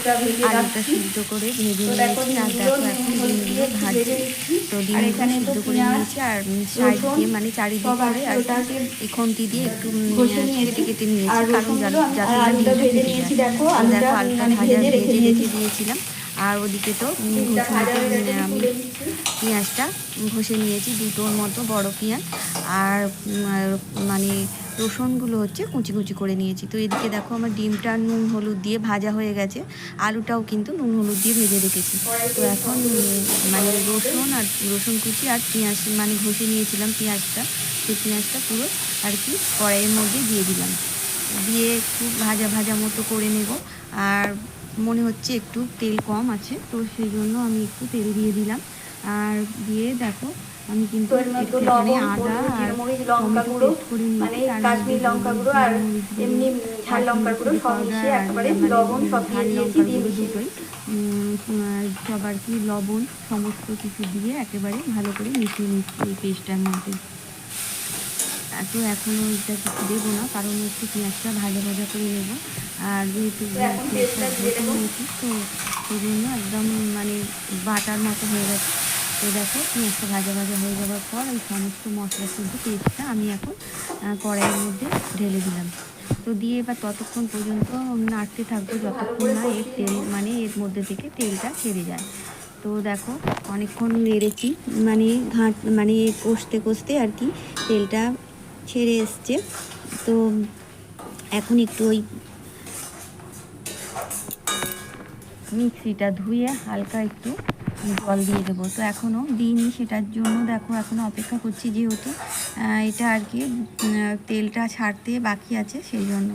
আলুটা সিদ্ধ করে ভেজে নিয়েছি। আর দেখো এখন ডিমগুলো ভাজছি। তো ডিমগুলো সিদ্ধ করে নিয়েছি আর সাইড দিয়ে মানে চারিদিক করে আর এই খুন্তি দিয়ে একটু কেটে কেটে নিয়েছি, কারণ যাতে না ডিমটা ফেটে যায়। তো দেখো আলুটা ভেজে রেখে দিয়েছিলাম। আর ওদিকে তো ঘষুনিতে আমি পেঁয়াজটা ঘষে নিয়েছি, দুটোর মতো বড় পেঁয়াজ। আর মানে রসুনগুলো হচ্ছে কুচি কুচি করে নিয়েছি। তো এদিকে দেখো আমার ডিমটা নুন হলুদ দিয়ে ভাজা হয়ে গেছে, আলুটাও কিন্তু নুন হলুদ দিয়ে ভেজে রেখেছি। তো এখন মানে রসুন কুচি আর পেঁয়াজ মানে ঘষে নিয়েছিলাম পেঁয়াজটা, সেই পেঁয়াজটা পুরো আর কি কড়াইয়ের মধ্যে দিয়ে দিলাম। দিয়ে একটু ভাজা ভাজা মতো করে নেব। আর মনে হচ্ছে একটু তেল কম আছে, তো সেই জন্য আমি একটু তেল দিয়ে দিলাম। আর দিয়ে দেখো আমি কিন্তু এখানে আদা আর টমেটো পেস্ট করে নিয়েছি, তার মধ্যে হলুদ, মরিচ গুঁড়ো, কাশ্মীরি চিলি পাউডার আর মানে ঝাল লঙ্কার গুঁড়ো দুটোই সব আর কি লবণ সমস্ত কিছু দিয়ে একেবারে ভালো করে মিশিয়ে নিচ্ছি এই পেস্টটার মধ্যে। তো এখনও এটা কিছু দেবো না, কারণ একটু পেঁয়াজটা ভাজা ভাজা করে নেবো। আর যেহেতু পেঁয়াজটা ভেজে নিয়েছি, তো সেই জন্য একদম মানে বাটার মতো হয়ে গেছে। তো দেখো পেঁয়াজটা ভাজা ভাজা হয়ে যাওয়ার পর এই সমস্ত মশলা শুদ্ধ পেস্টটা আমি এখন কড়াইয়ের মধ্যে ঢেলে দিলাম। তো দিয়ে এবার ততক্ষণ পর্যন্ত নাড়তে থাকবো যতক্ষণ না এর তেল মানে এর মধ্যে থেকে তেলটা ছেড়ে যায়। তো দেখো অনেকক্ষণ নেড়েছি, মানে মানে কষতে কষতে আর কি তেলটা ছেড়ে এসছে। তো এখন একটু ওই মিক্সিটা ধুয়ে হালকা একটু জল দিয়ে দেবো। তো এখনও দিইনি, সেটার জন্য দেখো এখনও অপেক্ষা করছি, যেহেতু এটা আর কি তেলটা ছাড়তে বাকি আছে সেই জন্য।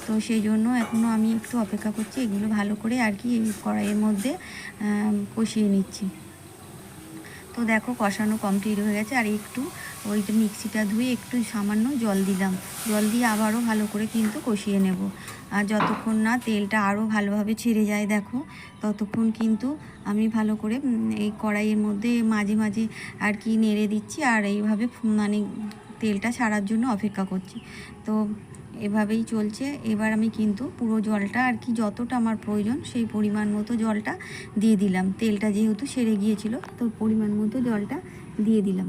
তো সেই জন্য এখনও আমি একটু অপেক্ষা করছি, এগুলো ভালো করে আর কি কড়াইয়ের মধ্যে কষিয়ে নিচ্ছি। তো দেখো কষানো কমপ্লিট হয়ে গেছে। আর একটু ওইটা মিক্সিটা ধুয়ে একটু সামান্য জল দিলাম, জল দিয়ে আবারও ভালো করে কিন্তু কষিয়ে নেব। আর যতক্ষণ না তেলটা আরও ভালোভাবে ছেড়ে যায় দেখো, ততক্ষণ কিন্তু আমি ভালো করে এই কড়াইয়ের মধ্যে মাঝে মাঝে আর কি নেড়ে দিচ্ছি, আর এইভাবে মানে তেলটা ছাড়ার জন্য অপেক্ষা করছি। তো এভাবেই চলছে। এবার আমি কিন্তু পুরো জলটা আর কি যতটা আমার প্রয়োজন সেই পরিমাণ মতো জলটা দিয়ে দিলাম। তেলটা যেহেতু সেরে গিয়েছিল, তো পরিমাণ মতো জলটা দিয়ে দিলাম।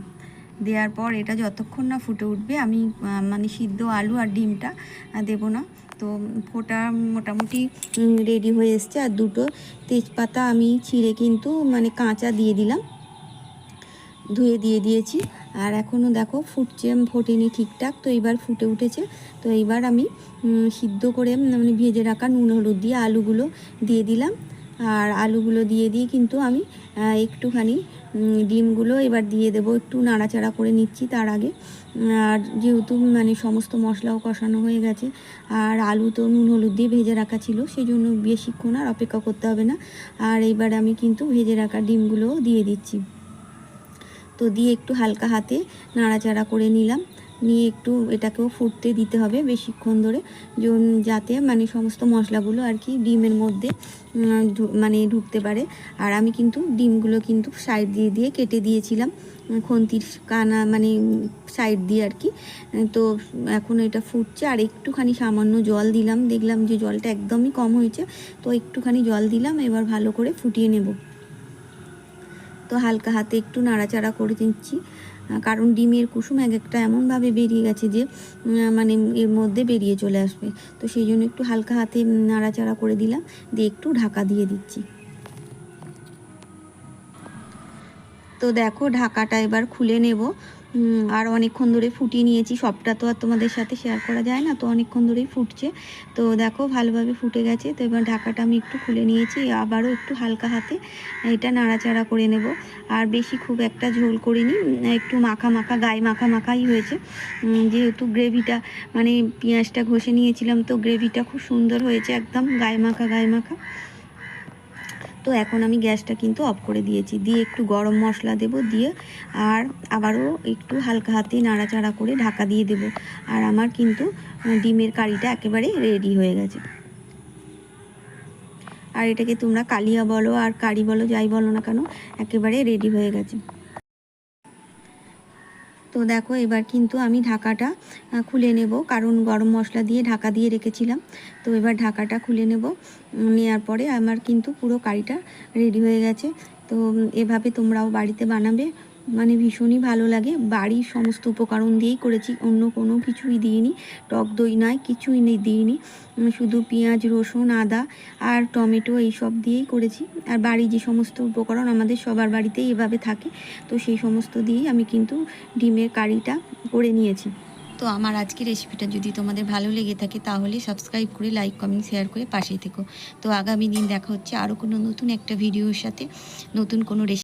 দেওয়ার পর এটা যতক্ষণ না ফুটে উঠবে আমি মানে সিদ্ধ আলু আর ডিমটা দেবো না। তো ফোটা মোটামুটি রেডি হয়ে এসছে। আর দুটো তেজপাতা আমি ছিঁড়ে কিন্তু মানে কাঁচা দিয়ে দিলাম, ধুয়ে দিয়ে দিয়েছি। আর এখনও দেখো ফুটছে, ফোটেনি ঠিকঠাক। তো এইবার ফুটে উঠেছে। তো এইবার আমি সিদ্ধ করে মানে ভেজে রাখা নুন হলুদ দিয়ে আলুগুলো দিয়ে দিলাম। আর আলুগুলো দিয়ে কিন্তু আমি একটুখানি ডিমগুলো এবার দিয়ে দেবো, একটু নাড়াচাড়া করে নিচ্ছি তার আগে। আর যেহেতু মানে সমস্ত মশলাও কষানো হয়ে গেছে, আর আলু তো নুন হলুদ দিয়ে ভেজে রাখা ছিল, সেই জন্য বেশিক্ষণ আর অপেক্ষা করতে হবে না। আর এইবার আমি কিন্তু ভেজে রাখা ডিমগুলোও দিয়ে দিচ্ছি। তো দিয়ে একটু হালকা হাতে নাড়াচাড়া করে নিলাম, নিয়ে একটু এটাকেও ফুটতে দিতে হবে বেশিক্ষণ ধরে, যাতে মানে সমস্ত মশলাগুলো আর কি ডিমের মধ্যে মানে ঢুকতে পারে। আর আমি কিন্তু ডিমগুলো কিন্তু সাইড দিয়ে দিয়ে কেটে দিয়েছিলাম, খুন্তির কানা মানে সাইড দিয়ে আর কি। তো এখন এটা ফুটছে, আর একটুখানি সামান্য জল দিলাম, দেখলাম যে জলটা একদমই কম হয়েছে, তো একটুখানি জল দিলাম। এবার ভালো করে ফুটিয়ে নেব। তো হালকা হাতে একটু নাড়াচাড়া করে দিচ্ছি, কারণ ডিমের কুসুম এক একটা এমনভাবে বেরিয়ে গেছে যে মানে এর মধ্যে বেরিয়ে চলে আসবে। তো সেই জন্য একটু হালকা হাতে নাড়াচাড়া করে দিলাম, দিয়ে একটু ঢাকা দিয়ে দিচ্ছি। তো দেখো ঢাকাটা এবার খুলে নেব। আর অনেকক্ষণ ধরে ফুটিয়ে নিয়েছি, সবটা তো আর তোমাদের সাথে শেয়ার করা যায় না, তো অনেকক্ষণ ধরেই ফুটছে। তো দেখো ভালোভাবে ফুটে গেছে। তো এবার ঢাকাটা আমি একটু খুলে নিয়েছি, আবারও একটু হালকা হাতে এটা নাড়াচাড়া করে নেব। আর বেশি খুব একটা ঝোল করিনি, একটু মাখা মাখা গায়ে মাখা মাখাই হয়েছে, যেহেতু গ্রেভিটা মানে পেঁয়াজটা ঘষে নিয়েছিলাম, তো গ্রেভিটা খুব সুন্দর হয়েছে, একদম গায়ে মাখা গায়ে মাখা। তো এখন আমি গ্যাসটা কিন্তু অফ করে দিয়েছি, দিয়ে একটু গরম মশলা দেব, দিয়ে আর আবারও একটু হালকা হাতে নাড়াচাড়া করে ঢাকা দিয়ে দেব। আর আমার কিন্তু ডিমের কারিটা একেবারে রেডি হয়ে গেছে। আর এটাকে তোমরা কালিয়া বলো আর কারি বলো, যাই বলো না কেন, একেবারে রেডি হয়ে গেছে। তো দেখো এবার কিন্তু আমি ঢাকাটা খুলে নেব, কারণ গরম মশলা দিয়ে ঢাকা দিয়ে রেখেছিলাম। তো এবার ঢাকাটা খুলে নেব, নেওয়ার পরে আমার কিন্তু পুরো কারিটা রেডি হয়ে গেছে। তো এভাবে তোমরাও বাড়িতে বানাবে, মানে ভীষণই ভালো লাগে। বাড়ির সমস্ত উপকরণ দিয়েই করেছি, অন্য কোনো কিছুই দিইনি, টক দই নয়, কিছুই দিইনি, শুধু পেঁয়াজ রসুন আদা আর টমেটো এইসব দিয়েই করেছি। আর বাড়ি যে সমস্ত উপকরণ আমাদের সবার বাড়িতেই এভাবে থাকে, তো সেই সমস্ত দিয়েই আমি কিন্তু ডিমের কারিটা করে নিয়েছি। তো আমার আজকের রেসিপিটা যদি তোমাদের ভালো লেগে থাকে তাহলে সাবস্ক্রাইব করে লাইক কমেন্ট শেয়ার করে পাশেই থেকো। তো আগামী দিন দেখা হচ্ছে আরও কোনো নতুন একটা ভিডিওর সাথে, নতুন কোনো রেসিপি।